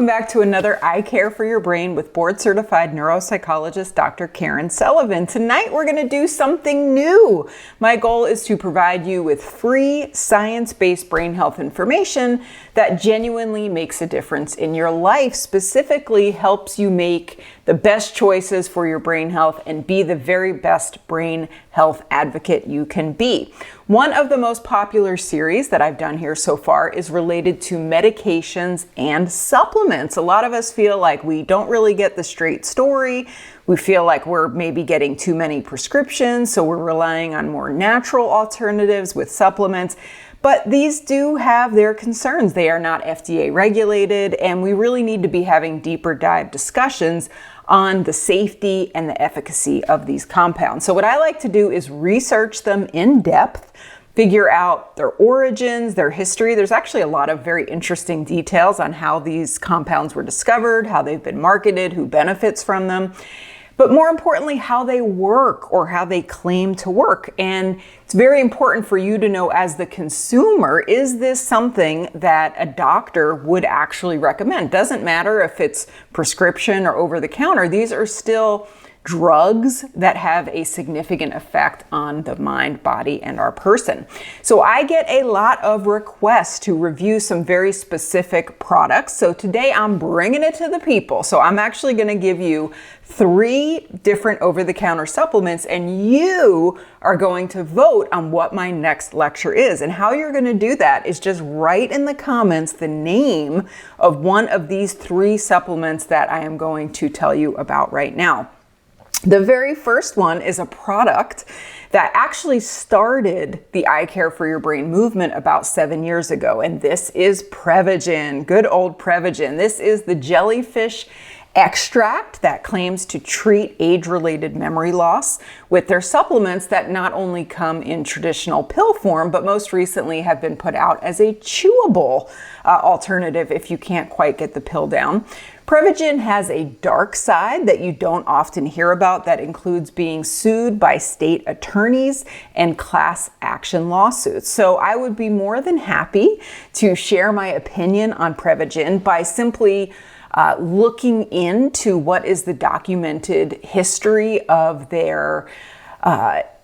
welcome back to another I Care for Your Brain with board-certified neuropsychologist Dr. Karen Sullivan. Tonight we're going to do something new. My goal is to provide you with free science-based brain health information that genuinely makes a difference in your life, specifically helps you make the best choices for your brain health and be the very best brain health advocate you can be. One of the most popular series that I've done here so far is related to medications and supplements. A lot of us feel like we don't really get the straight story. We feel like we're maybe getting too many prescriptions, so we're relying on more natural alternatives with supplements. But these do have their concerns. They are not FDA regulated, and we really need to be having deeper dive discussions on the safety and the efficacy of these compounds. So what I like to do is research them in depth, figure out their origins, their history. There's actually a lot of very interesting details on how these compounds were discovered, how they've been marketed, who benefits from them, but more importantly, how they work or how they claim to work. And it's very important for you to know as the consumer, is this something that a doctor would actually recommend? Doesn't matter if it's prescription or over the counter, these are still drugs that have a significant effect on the mind, body, and our person. So I get a lot of requests to review some very specific products. So today I'm bringing it to the people. So I'm actually going to give you 3 different over-the-counter supplements, and you are going to vote on what my next lecture is. And how you're going to do that is just write in the comments the name of one of these 3 supplements that I am going to tell you about right now. The very first one is a product that actually started the I Care for Your Brain movement about 7 years ago, and this is Prevagen, good old Prevagen. This is the jellyfish extract that claims to treat age-related memory loss with their supplements that not only come in traditional pill form, but most recently have been put out as a chewable alternative if you can't quite get the pill down. Prevagen has a dark side that you don't often hear about that includes being sued by state attorneys and class action lawsuits. So I would be more than happy to share my opinion on Prevagen by simply looking into what is the documented history of their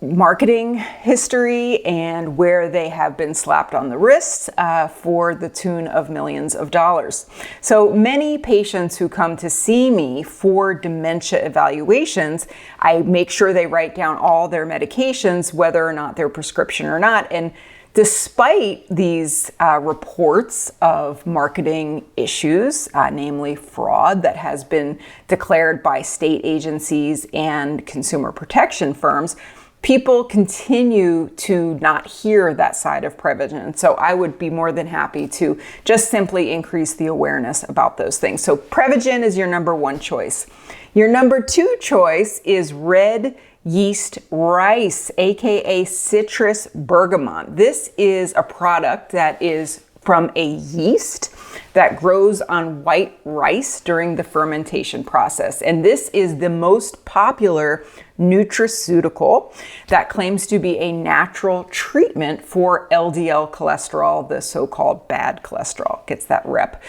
marketing history and where they have been slapped on the wrists for the tune of millions of dollars. So many patients who come to see me for dementia evaluations, I make sure they write down all their medications, whether or not they're prescription or not. And despite these reports of marketing issues, namely fraud that has been declared by state agencies and consumer protection firms, people continue to not hear that side of Prevagen. So I would be more than happy to just simply increase the awareness about those things. So Prevagen is your number 1 choice. Your number 2 choice is red yeast rice, aka citrus bergamot. This is a product that is from a yeast that grows on white rice during the fermentation process. And this is the most popular nutraceutical that claims to be a natural treatment for LDL cholesterol, the so-called bad cholesterol, gets that rep.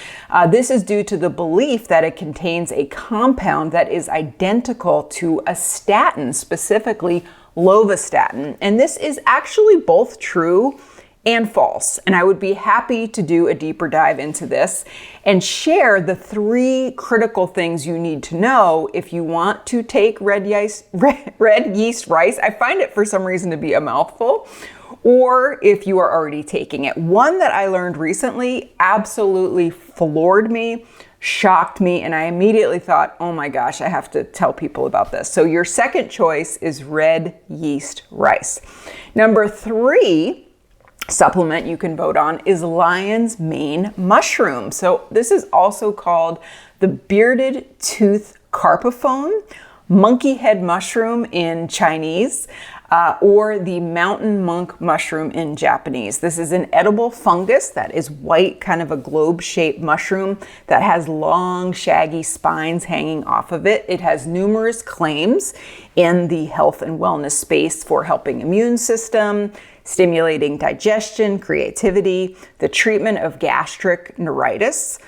This is due to the belief that it contains a compound that is identical to a statin, specifically lovastatin. And this is actually both true and false. And I would be happy to do a deeper dive into this and share the 3 critical things you need to know if you want to take red yeast rice. I find it for some reason to be a mouthful, or if you are already taking it. One that I learned recently absolutely floored me, shocked me, and I immediately thought, oh my gosh, I have to tell people about this. So your second choice is red yeast rice. Number 3 supplement you can vote on is lion's mane mushroom. So this is also called the bearded tooth carpophone, monkey head mushroom in Chinese, or the mountain monk mushroom in Japanese. This is an edible fungus that is white, kind of a globe-shaped mushroom that has long, shaggy spines hanging off of it. It has numerous claims in the health and wellness space for helping immune system, stimulating digestion, creativity, the treatment of gastric neuritis,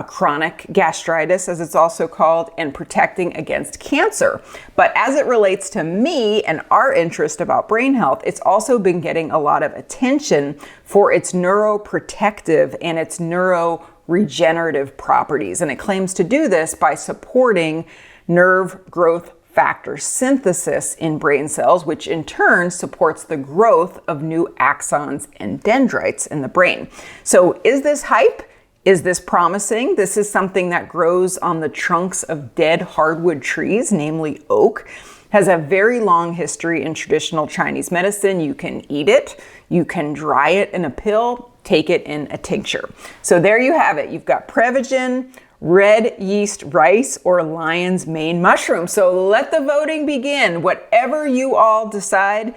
chronic gastritis, as it's also called, and protecting against cancer. But as it relates to me and our interest about brain health, it's also been getting a lot of attention for its neuroprotective and its neuroregenerative properties. And it claims to do this by supporting nerve growth factor synthesis in brain cells, which in turn supports the growth of new axons and dendrites in the brain. So is this hype? Is this promising? This is something that grows on the trunks of dead hardwood trees, namely oak. Has a very long history in traditional Chinese medicine. You can eat it, you can dry it in a pill, take it in a tincture. So there you have it. You've got Prevagen, red yeast rice, or lion's mane mushroom. So let the voting begin. Whatever you all decide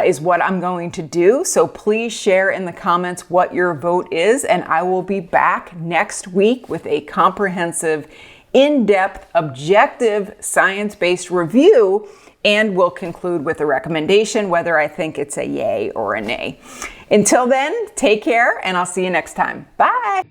is what I'm going to do. So please share in the comments what your vote is, and I will be back next week with a comprehensive, in-depth, objective, science-based review, and we'll conclude with a recommendation, whether I think it's a yay or a nay. Until then, take care, and I'll see you next time. Bye.